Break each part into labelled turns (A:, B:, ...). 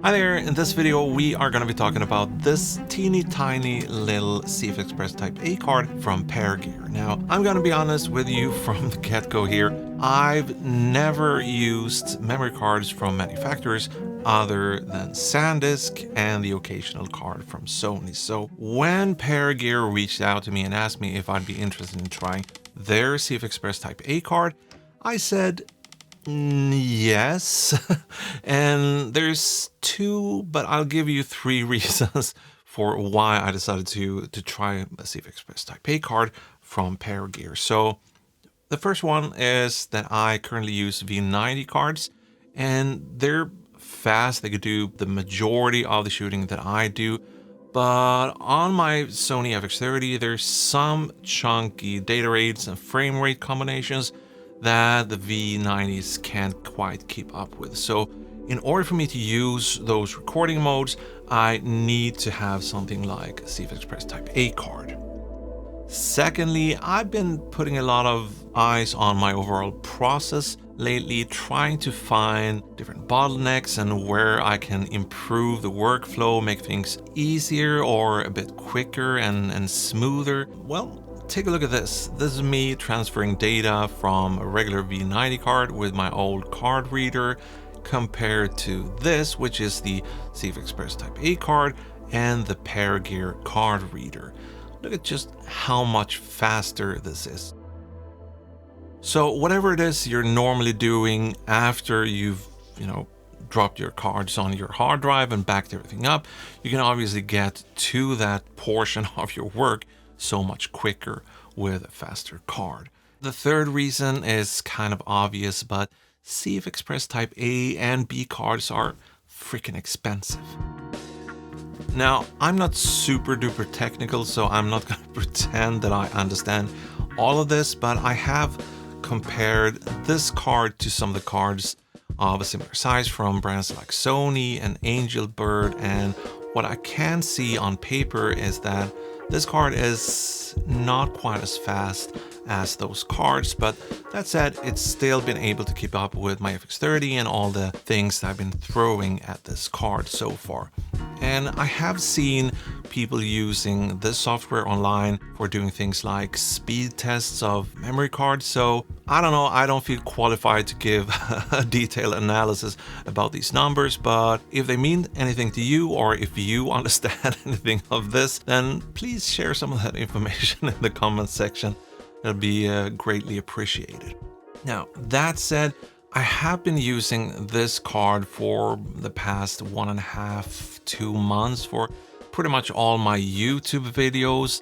A: Hi there, in this video we are going to be talking about this teeny tiny little CFExpress Type A card from Pergear. Now, I'm going to be honest with you from the get-go here. I've never used memory cards from manufacturers other than SanDisk and the occasional card from Sony. So when Pergear reached out to me and asked me if I'd be interested in trying their CFExpress Type A card, I said, yes, and there's two, but I'll give you three reasons for why I decided to try a CFExpress Type A card from Pergear. So the first one is that I currently use V90 cards, and they're fast. They could do the majority of the shooting that I do. But on my Sony FX30, there's some chunky data rates and frame rate combinations that the V90s can't quite keep up with. So in order for me to use those recording modes, I need to have something like a CFExpress Type A card. Secondly, I've been putting a lot of eyes on my overall process lately, trying to find different bottlenecks and where I can improve the workflow, make things easier or a bit quicker and smoother. Well, take a look at this. This is me transferring data from a regular V90 card with my old card reader compared to this, which is the CFExpress Type A card and the Pergear card reader. Look at just how much faster this is. So whatever it is you're normally doing after you've, dropped your cards on your hard drive and backed everything up, you can obviously get to that portion of your work so much quicker with a faster card. The third reason is kind of obvious, but CFExpress Type A and B cards are freaking expensive. Now, I'm not super duper technical, so I'm not going to pretend that I understand all of this, but I have compared this card to some of the cards of a similar size from brands like Sony and Angelbird, and what I can see on paper is that this card is not quite as fast as those cards, but that said, it's still been able to keep up with my FX30 and all the things that I've been throwing at this card so far. And I have seen people using this software online for doing things like speed tests of memory cards. So I don't know, I don't feel qualified to give a detailed analysis about these numbers, but if they mean anything to you or if you understand anything of this, then please share some of that information in the comments section. It'll be greatly appreciated. Now, that said, I have been using this card for the past 1.5 to 2 months for pretty much all my YouTube videos.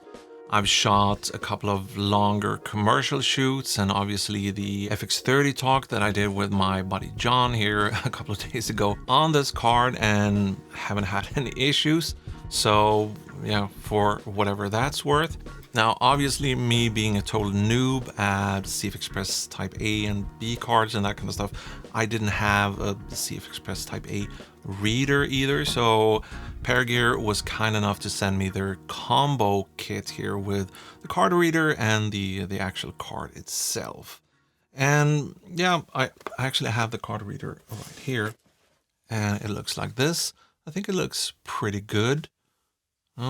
A: I've shot a couple of longer commercial shoots and obviously the FX30 talk that I did with my buddy John here a couple of days ago on this card and haven't had any issues. So yeah, for whatever that's worth. Now, obviously, me being a total noob at CFExpress Type A and B cards and that kind of stuff, I didn't have a CFExpress Type A reader either. So Pergear was kind enough to send me their combo kit here with the card reader and the actual card itself. And yeah, I actually have the card reader right here, and it looks like this. I think it looks pretty good.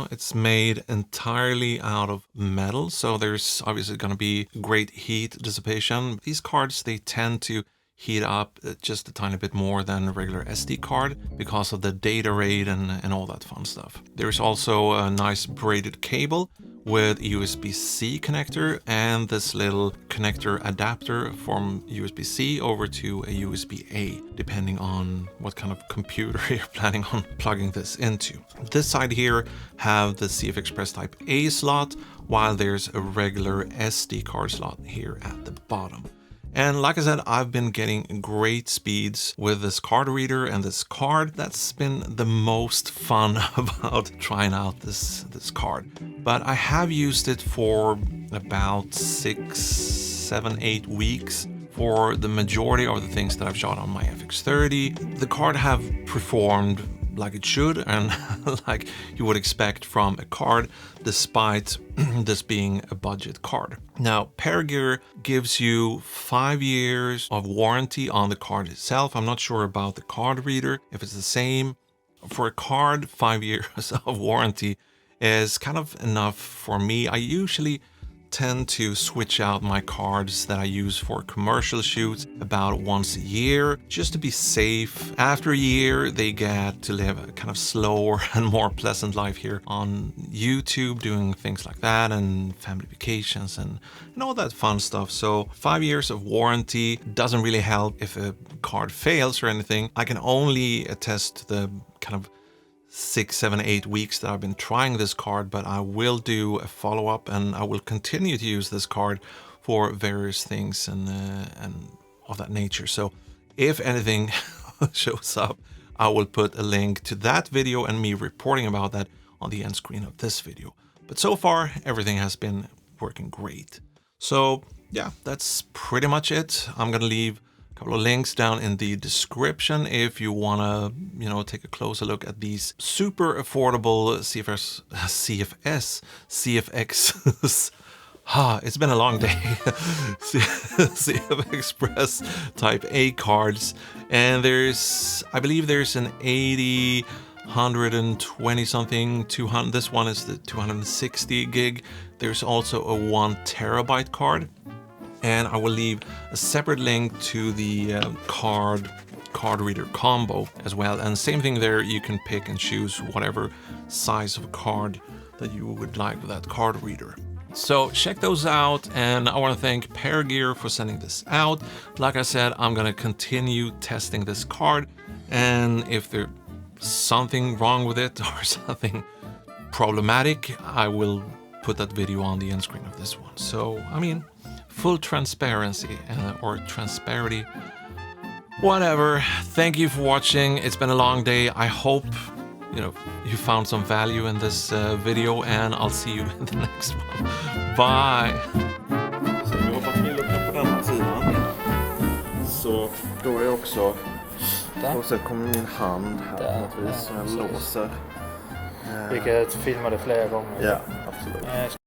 A: It's made entirely out of metal, so there's obviously going to be great heat dissipation. These cards, they tend to heat up just a tiny bit more than a regular SD card because of the data rate and all that fun stuff. There's also a nice braided cable with USB-C connector and this little connector adapter from USB-C over to a USB-A, depending on what kind of computer you're planning on plugging this into. This side here have the CFExpress Type A slot, while there's a regular SD card slot here at the bottom. And like I said, I've been getting great speeds with this card reader and this card. That's been the most fun about trying out this card. But I have used it for about 6, 7, 8 weeks for the majority of the things that I've shot on my FX30. The card have performed like it should and like you would expect from a card, despite this being a budget card. Now, Pergear gives you 5 years of warranty on the card itself. I'm not sure about the card reader, if it's the same. for a card, 5 years of warranty is kind of enough for me. I usually tend to switch out my cards that I use for commercial shoots about once a year, just to be safe. After a year, they get to live a kind of slower and more pleasant life here on YouTube, doing things like that and family vacations and all that fun stuff. So 5 years of warranty doesn't really help if a card fails or anything. I can only attest to the kind of 6, 7, 8 weeks that I've been trying this card, but I will do a follow-up and I will continue to use this card for various things and of that nature. So if anything shows up, I will put a link to that video and me reporting about that on the end screen of this video. But so far, everything has been working great. So yeah, that's pretty much it. I'm gonna leave a couple of links down in the description if you want to, take a closer look at these super affordable CFEx. It's been a long day. CFExpress Type A cards. And I believe there's an 80, 120 something, 200. This one is the 260 gig. There's also a 1 terabyte card. And I will leave a separate link to the card reader combo as well. And same thing there, you can pick and choose whatever size of card that you would like with that card reader. So check those out, and I want to thank Pergear for sending this out. Like I said, I'm going to continue testing this card, and if there's something wrong with it or something problematic, I will put that video on the end screen of this one. So, I mean, full transparency or transparency, whatever. Thank you for watching. It's been a long day. I hope you found some value in this video, and I'll see you in the next one. Bye. Så vi hoppar till och på den här sidan. Så då är också där. Och så kommer min hand här på något vis som jag låser.
B: Vilket filmade flera gånger.
A: Ja, absolut.